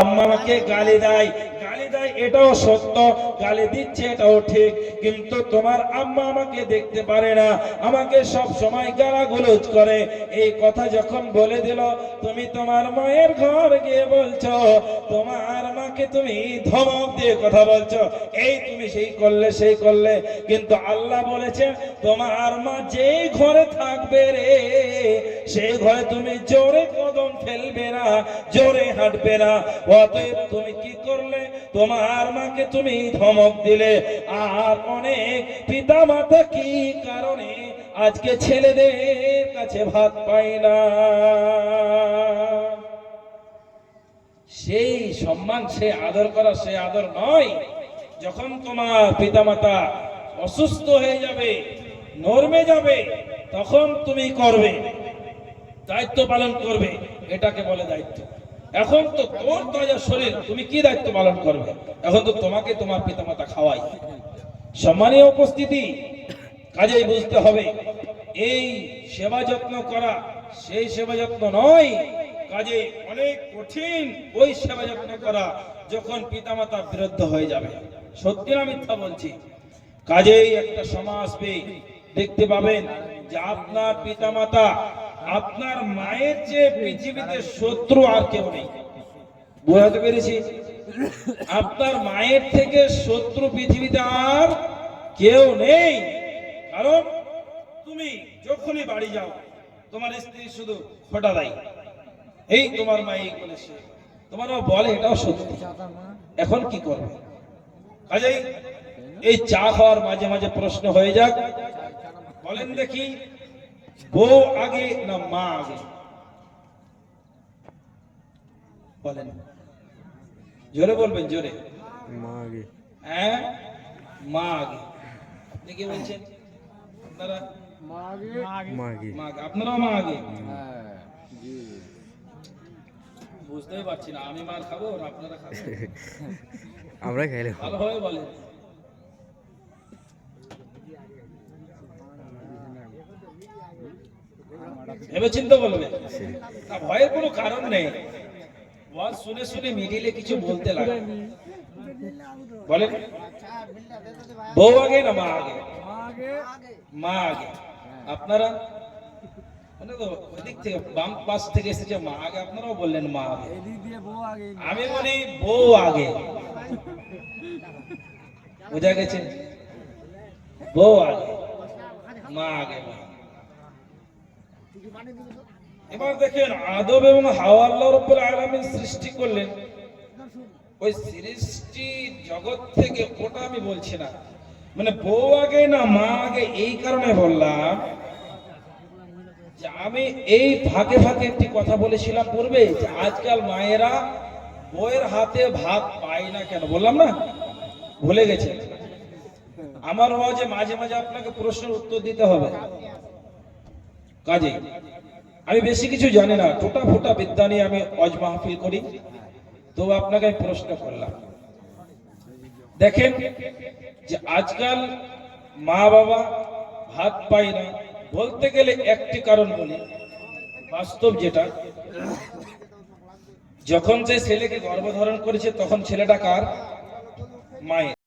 আম্মা আমাকে গালি দেয়, এটাও সত্য, গালি দিচ্ছে এটাও ঠিক, কিন্তু তোমার আম্মা আমাকে দেখতে পারে না, আমাকে সব সময় গালাগালাজ করে। এই কথা যখন বলে দিল, তুমি তোমার মায়ের ঘর গিয়ে বলছো, তোমার মাকে তুমি ধমক দিয়ে কথা বলছো, এই তুমি সেই করলে সেই করলে, কিন্তু আল্লাহ বলেছে তোমার মা যেই ঘরে থাকবে রে, সেই ঘরে তুমি জোরে কদম ফেলবে না, জোরে হাঁটবে না। অতএব তুমি কি করলে, তোমার মাকে তুমি ধমক দিলে। আর অনেক পিতা মাতা কি কারণে আজকে ছেলেদের কাছে ভাত পায় না, সেই সম্মান, সেই আদর করা, সেই আদর নয়। যখন তোমার পিতামাতা অসুস্থ হয়ে যাবে, নরমে যাবে, তখন তুমি করবে, দায়িত্ব পালন করবে, এটাকে বলে দায়িত্ব। এখন তো তোর তাজা শরীর, তুমি কি দায়িত্ব পালন করবে? এখন তো তোমাকে তোমার পিতামাতা খাওয়াই। সম্মানীয় উপস্থিতি, কাজেই বুঝতে হবে এই সেবা যত্ন করা সেই সেবা যত্ন নয়, কাজে অনেক কঠিন ওই সেবা যত্ন করা যখন পিতামাতা বিরুদ্ধ হয়ে যাবে। সত্যি না মিথ্যা বলছি? কাজেই একটা সমাজ দেখতে পাবেন যে আপনার পিতামাতা, আপনার মায়ের চেয়ে পৃথিবীতে শত্রু আর কেউ নেই। বুঝাতে পেরেছি? আপনার মায়ের থেকে শত্রু পৃথিবীতে আর কেউ নেই। কারণ তুমি যখনই বাড়ি যাও, তোমার স্ত্রী শুধু খোটা দেয়, এই তোমার মা এই বলেছে, তোমারও বলে, এটাও সত্যি। এখন কি করবে? কাজেই এই চা খাওয়ার মাঝে মাঝে প্রশ্ন হয়ে যাক, বলেন দেখি, বউ আগে না মা আগে? বলেন, জোরে বলবেন, জোরে। মা আগে। হ্যাঁ, মা আগে। আপনি কি বলছেন? আপনারা মা আগে। মা আগে। আপনারাও মা আগে? বুঝতেই পারছি না, আমি মার খাবো না আপনারা খাবেন? আমরা খাইলে ভালোভাবে বলেন। ভেবেচিন্তে বলবে, না ভয়ের কোনো কারণ নেই। ওয়াজ শুনে শুনে মিডিলে কিছু বলতে লাগে। বলেন, বউ আগে না মা আগে? মা আগে। আপনারা মানে তো ওদিক থেকে বাম পাশ থেকে এসেছে মা আগে, আপনারাও বললেন মা আগে। আমি বলি বউ আগে। বুঝা গেছে? বউ আগে, মা আগে। এবার দেখেন, আদম এবং হাওয়া আল্লাহ রাব্বুল আলামিন সৃষ্টি করলেন, ওই সৃষ্টি জগৎ থেকে, ওটা আমি বলছি না। মানে বউ আগে না মা আগে, এই কারণে বললাম যে আমি এই ফাঁকে ফাঁকে একটি কথা বলেছিলাম পূর্বে, যে আজকাল মায়েরা বউয়ের হাতে ভাত পায় না কেন, বললাম না? ভুলে গেছে? আমার ওয়াজে মাঝে মাঝে আপনাকে প্রশ্নের উত্তর দিতে হবে। কাজে আমি বেশি কিছু জানি না, টোটা ফোটা বিদ্যা নিয়ে আমি ওয়াজ মাহফিল করি, তো আপনাকে আমি প্রশ্ন করলাম। দেখেন যে আজকাল মা বাবা ভাত পায় না, বলতে গেলে একটি কারণ বলি, বাস্তব যেটা, যখন যে ছেলেকে গর্ভধারণ করেছে তখন ছেলেটা কার? মায়ের।